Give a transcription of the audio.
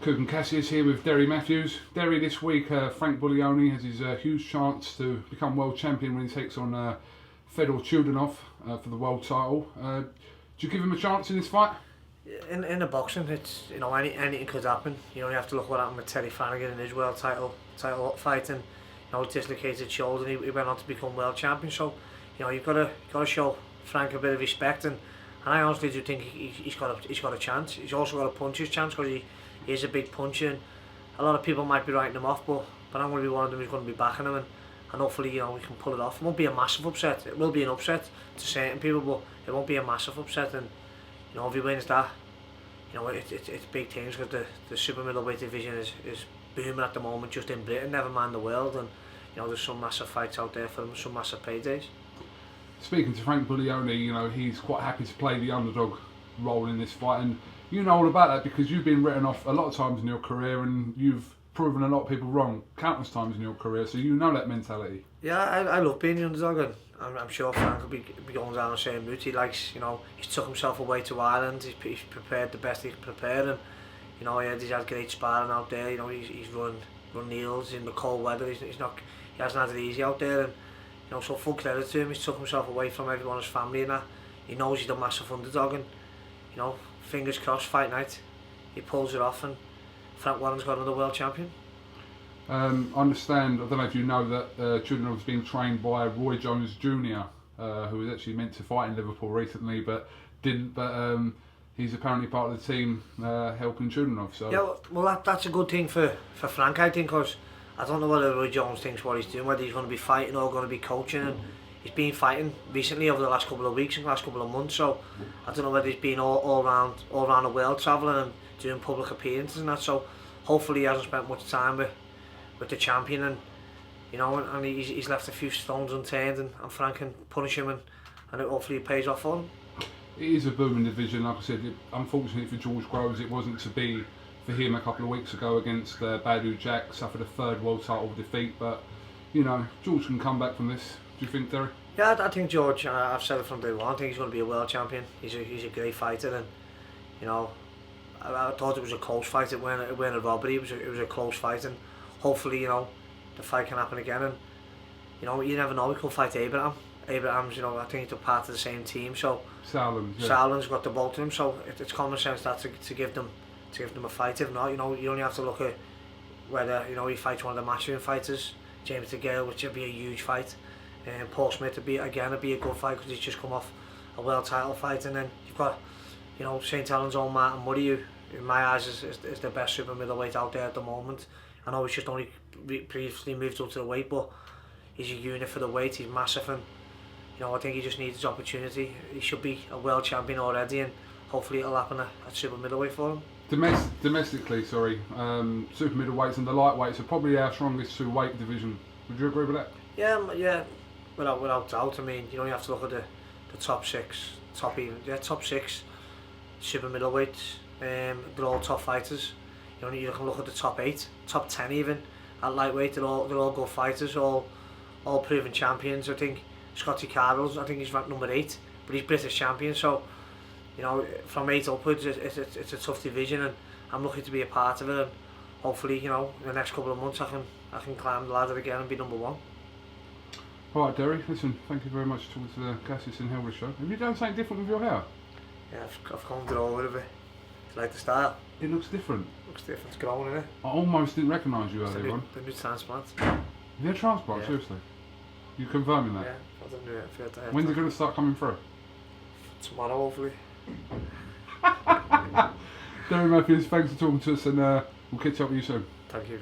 KUGAN CASSIUS here with Derry Mathews. Derry, this week Frank Buglioni has his huge chance to become world champion when he takes on Fedor Chudinov for the world title. Do you give him a chance in this fight? In the boxing, it's anything could happen. You only have to look what happened with Terry Flanagan in his world title fight, and dislocated shoulder, and he went on to become world champion. So you've got to show Frank a bit of respect, and I honestly do think he's got a chance. He's also got a puncher's chance because he is a big puncher, and a lot of people might be writing him off, but I'm going to be one of them who's going to be backing him, and hopefully we can pull it off. It won't be a massive upset. It will be an upset to certain people, but it won't be a massive upset. And if he wins that, it's big things, because the super middleweight division is booming at the moment, just in Britain, never mind the world, and there's some massive fights out there for them, some massive paydays. Speaking to Frank Buglioni, he's quite happy to play the underdog role in this fight, and you know all about that because you've been written off a lot of times in your career, and you've proven a lot of people wrong countless times in your career, so you know that mentality. Yeah, I love being the underdog, and I'm sure Frank will be going down the same route. He likes, he's took himself away to Ireland, he's prepared the best he can prepare, and he's had great sparring out there. He's run Neils in the cold weather. He hasn't had it easy out there, and so full credit to him. He's took himself away from everyone, his family, and that. He knows he's a massive underdog, and fingers crossed, fight night, he pulls it off, and Frank Warren's got another world champion. I understand, I don't know if you know that Chudinov's been trained by Roy Jones Jr., who was actually meant to fight in Liverpool recently but didn't, but he's apparently part of the team helping Chudinov. So yeah, well that's a good thing for Frank, I think, because I don't know whether Roy Jones thinks what he's doing, whether he's going to be fighting or going to be coaching, and he's been fighting recently over the last couple of weeks and last couple of months, so I don't know whether he's been all around the world travelling and doing public appearances and that, so hopefully he hasn't spent much time with the champion, and and he's left a few stones unturned, and Frank can punish him, and it hopefully pays off for him. It is a booming division, like I said. Unfortunately for George Groves, it wasn't to be for him a couple of weeks ago against Badu Jack, suffered a third world title defeat, but George can come back from this. Do you think, Derry? Yeah, I think George, I've said it from day one, I think he's going to be a world champion. He's a great fighter, and I thought it was a close fight. It weren't a robbery. It was a close fight, and hopefully the fight can happen again. And you never know, we could fight Abraham. Abraham's I think he's a part of the same team. So Sauerland's got the both of them. So it's common sense that to give them a fight. If not, you only have to look at whether he fights one of the matchroom fighters, James DeGale, which would be a huge fight. And Paul Smith would be a good fight because he's just come off a world title fight, and then you've got St. Helens' own Martin Murray, who in my eyes is the best super middleweight out there at the moment. I know he's just only previously moved up to the weight, but he's a unit for the weight. He's massive, and I think he just needs his opportunity. He should be a world champion already, and hopefully it'll happen at super middleweight for him. Domestically, super middleweights and the lightweights are probably our strongest two weight division. Would you agree with that? Yeah, without doubt. I mean, you only have to look at the top six super middleweights. They're all top fighters. You can look at the top 8, top 10 even at lightweight. They're all good fighters, all proven champions. I think Scotty Carroll's, I think he's ranked number 8, but he's British champion. So from 8 upwards, it's a tough division, and I'm lucky to be a part of it. And hopefully, in the next couple of months, I can climb the ladder again and be number 1. All right, Derry. Listen, thank you very much for talking to the Cassius and Helver show. Have you done something different with your hair? Yeah, I've combed it over a bit. Do you like the style? It looks different. Looks different. It's growing, isn't it? I almost didn't recognise you earlier on. The new transplant. You had a transplant, yeah. Seriously? You confirming that? Yeah, I don't know it. When's it going to start coming through? Tomorrow, hopefully. Derry Mathews, thanks for talking to us, and we'll catch up with you soon. Thank you.